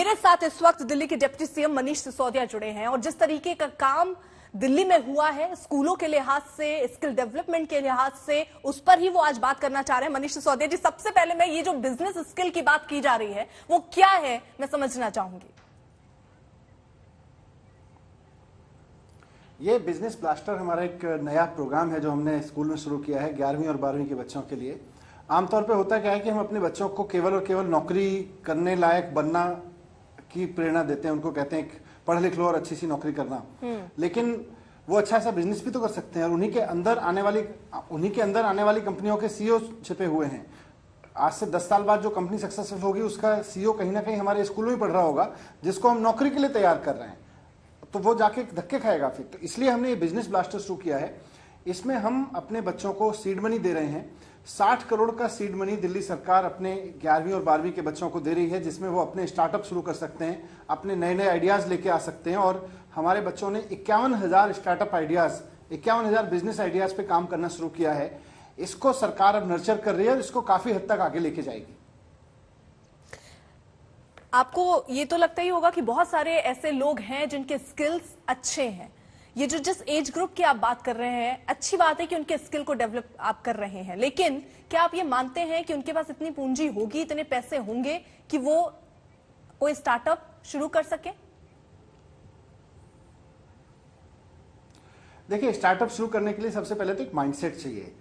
मेरे साथ इस वक्त दिल्ली के डिप्टी सीएम मनीष सिसोदिया जुड़े हैं और जिस तरीके का काम दिल्ली में हुआ है स्कूलों के लिहाज से, स्किल डेवलपमेंट के लिहाज से, उस पर ही वो आज बात करना चाह रहे हैं। मनीष सिसोदिया जी, सबसे पहले मैं ये जो बिजनेस स्किल की बात की जा रही है वो क्या है, मैं समझना चाहूंगी। ये बिजनेस ब्लास्टर हमारा एक नया प्रोग्राम है जो हमने स्कूल में शुरू किया है 11वीं और 12वीं के बच्चों के लिए। आमतौर पे होता क्या है कि हम अपने बच्चों को केवल और केवल नौकरी करने लायक बनना की प्रेरणा देते हैं, उनको कहते हैं पढ़ लिख लो और अच्छी सी नौकरी करना, लेकिन वो अच्छा सा बिजनेस भी तो कर सकते हैं। और उन्हीं के अंदर आने वाली कंपनियों के सीईओ छिपे हुए हैं। आज से 10 साल बाद जो कंपनी सक्सेसफुल होगी उसका सीईओ कहीं ना कहीं हमारे स्कूलों में पढ़ रहा होगा, जिसको हम नौकरी के लिए तैयार कर रहे हैं, तो वो जाके धक्के खाएगा फिर। तो इसलिए हमने ये बिजनेस ब्लास्टर शुरू किया है। इसमें हम अपने बच्चों को सीड मनी दे रहे हैं। 60 करोड़ का सीड मनी दिल्ली सरकार अपने 11वीं और 12वीं के बच्चों को दे रही है, जिसमें वो अपने स्टार्टअप शुरू कर सकते हैं, अपने नए नए आइडियाज लेके आ सकते हैं। और हमारे बच्चों ने 51,000 स्टार्टअप आइडियाज, 51,000 बिजनेस आइडियाज पे काम करना शुरू किया है। इसको सरकार अब नर्चर कर रही है और इसको काफी हद तक आगे लेके जाएगी। आपको ये तो लगता ही होगा कि बहुत सारे ऐसे लोग हैं जिनके स्किल्स अच्छे हैं। ये जो जिस एज ग्रुप की आप बात कर रहे हैं, अच्छी बात है कि उनके स्किल को डेवलप आप कर रहे हैं, लेकिन क्या आप ये मानते हैं कि उनके पास इतनी पूंजी होगी, इतने पैसे होंगे कि वो कोई स्टार्टअप शुरू कर सके? देखिए, स्टार्टअप शुरू करने के लिए सबसे पहले तो एक माइंडसेट चाहिए।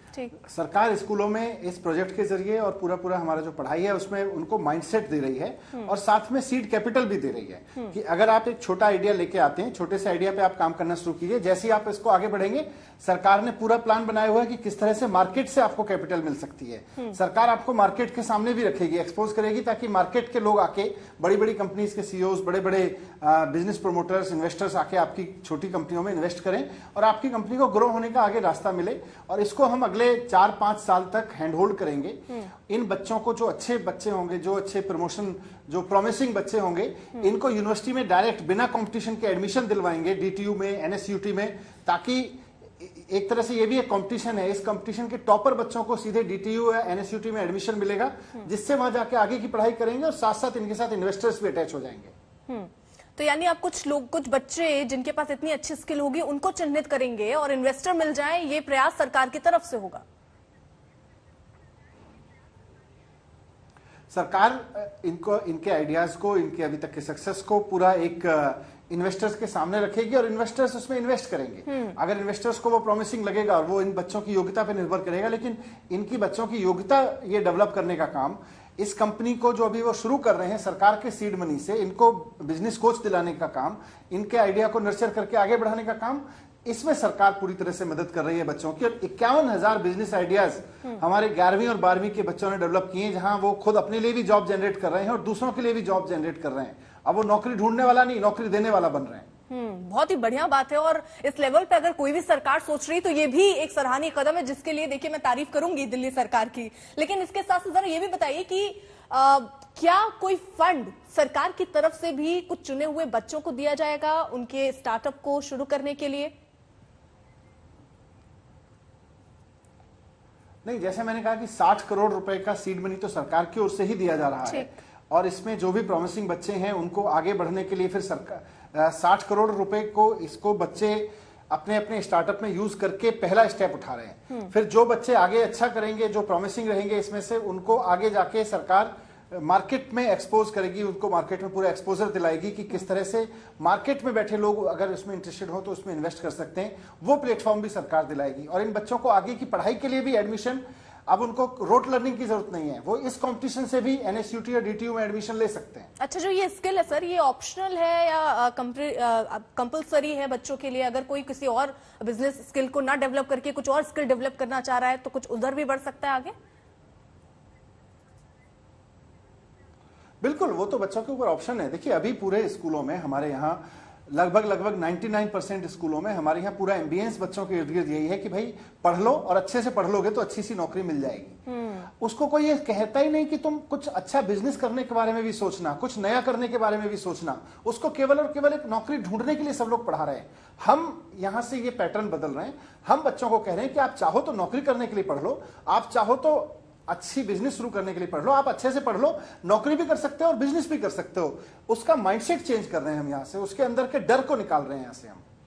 सरकार स्कूलों में इस प्रोजेक्ट के जरिए और पूरा हमारा जो पढ़ाई है उसमें उनको माइंडसेट दे रही है और साथ में सीड कैपिटल भी दे रही है कि अगर आप एक छोटा आइडिया लेके आते हैं, छोटे से आइडिया पे आप काम करना शुरू कीजिए। जैसे ही आप इसको आगे बढ़ेंगे, सरकार ने पूरा प्लान बनाया हुआ है कि किस तरह से मार्केट से आपको कैपिटल मिल सकती है। सरकार आपको मार्केट के सामने भी रखेगी, एक्सपोज करेगी, ताकि मार्केट के लोग आके, बड़ी बड़ी कंपनीज के सीईओज, बड़े बड़े बिजनेस प्रोमोटर्स, इन्वेस्टर्स आके आपकी छोटी कंपनियों में इन्वेस्ट करें और आपकी कंपनी को ग्रो होने का आगे रास्ता मिले। और इसको हम अगले 4-5 साल तक हैंड होल्ड करेंगे। इन बच्चों को, जो अच्छे बच्चे होंगे, जो अच्छे प्रमोशन, जो प्रॉमिसिंग बच्चे होंगे, इनको यूनिवर्सिटी में डायरेक्ट बिना कंपटीशन के एडमिशन दिलवाएंगे, डीटीयू में, एनएसयूटी में, ताकि एक तरह से ये भी एक कंपटीशन है। इस कंपटीशन के टॉपर बच्चों को सीधे डीटीयू या एनएसयूटी में एडमिशन मिलेगा, जिससे वहां जाके आगे की पढ़ाई करेंगे और साथ साथ इनके साथ इन्वेस्टर्स भी अटैच हो जाएंगे। तो यानी आप कुछ बच्चे जिनके पास इतनी अच्छी स्किल होगी उनको चिन्हित करेंगे और इन्वेस्टर मिल जाए, ये प्रयास सरकार की तरफ से होगा। सरकार इनके आइडियाज को, इनके अभी तक के सक्सेस को पूरा एक इन्वेस्टर्स के सामने रखेगी और इन्वेस्टर्स उसमें इन्वेस्ट करेंगे। अगर इन्वेस्टर्स को वो प्रॉमिसिंग लगेगा, और वो इन बच्चों की योग्यता पे निर्भर करेगा, लेकिन इनकी बच्चों की योग्यता ये डेवलप करने का काम इस कंपनी को, जो अभी वो शुरू कर रहे हैं सरकार के सीड मनी से, इनको बिजनेस कोच दिलाने का काम, इनके आइडिया को नर्चर करके आगे बढ़ाने का काम, इसमें सरकार पूरी तरह से मदद कर रही है बच्चों की। और 51,000 बिजनेस आइडियाज हमारे 11वीं और 12वीं के बच्चों ने डेवलप किए, जहां वो खुद अपने लिए भी जॉब जनरेट कर रहे हैं और दूसरों के लिए भी जॉब जनरेट कर रहे हैं। अब वो नौकरी ढूंढने वाला नहीं, नौकरी देने वाला बन रहे हैं। बहुत ही बढ़िया बात है। और इस लेवल पे अगर कोई भी सरकार सोच रही तो ये भी एक सराहनीय कदम है, जिसके लिए देखिए मैं तारीफ करूंगी दिल्ली सरकार की। लेकिन इसके साथ साथ जरा ये भी बताइए कि क्या कोई फंड सरकार की तरफ से भी कुछ चुने हुए बच्चों को दिया जाएगा उनके स्टार्टअप को शुरू करने के लिए? नहीं, जैसे मैंने कहा कि 60 करोड़ रुपए का सीड मनी तो सरकार की ओर से ही दिया जा रहा है, और इसमें जो भी प्रॉमिसिंग बच्चे हैं उनको आगे बढ़ने के लिए फिर सरकार 60 करोड़ रुपए को, इसको बच्चे अपने अपने स्टार्टअप में यूज करके पहला स्टेप उठा रहे हैं। फिर जो बच्चे आगे अच्छा करेंगे, जो प्रॉमिसिंग रहेंगे इसमें से, उनको आगे जाके सरकार मार्केट में एक्सपोज करेगी, उनको मार्केट में पूरा एक्सपोजर दिलाएगी कि किस तरह से मार्केट में बैठे लोग अगर उसमें इंटरेस्टेड हो तो उसमें इन्वेस्ट कर सकते हैं। वो प्लेटफॉर्म भी सरकार दिलाएगी। और इन बच्चों को आगे की पढ़ाई के लिए भी एडमिशन, अब उनको रोट लर्निंग की जरूरत नहीं है, वो इस कंपटीशन से भी एनएसयूटी या डीटीयू में एडमिशन ले सकते हैं। अच्छा, जो ये स्किल है सर, ये ऑप्शनल है या कंपलसरी है बच्चों के लिए? अगर कोई किसी और बिजनेस स्किल को ना डेवलप करके कुछ और स्किल डेवलप करना चाह रहा है तो कुछ उधर भी बढ़ सकता है आगे? बिल्कुल, वो तो बच्चों के ऊपर ऑप्शन है। देखिए, अभी पूरे स्कूलों में हमारे यहाँ लगभग 99% स्कूलों में हमारे यहाँ पूरा एम्बियंस बच्चों के इर्द गिर्द यही है कि भाई पढ़ लो, और अच्छे से पढ़ लोगे तो अच्छी सी नौकरी मिल जाएगी। उसको कोई ये कहता ही नहीं कि तुम कुछ अच्छा बिजनेस करने के बारे में भी सोचना, कुछ नया करने के बारे में भी सोचना। उसको केवल और केवल एक नौकरी ढूंढने के लिए सब लोग पढ़ा रहे हैं। हम यहाँ से ये पैटर्न बदल रहे हैं। हम बच्चों को कह रहे हैं कि आप चाहो तो नौकरी करने के लिए पढ़ लो, आप चाहो तो अच्छी बिजनेस शुरू करने के लिए पढ़ लो, आप अच्छे से पढ़ लो, नौकरी भी कर सकते हो और बिजनेस भी कर सकते हो। उसका माइंडसेट चेंज कर रहे हैं हम यहाँ से, उसके अंदर के डर को निकाल रहे हैं यहाँ से हम।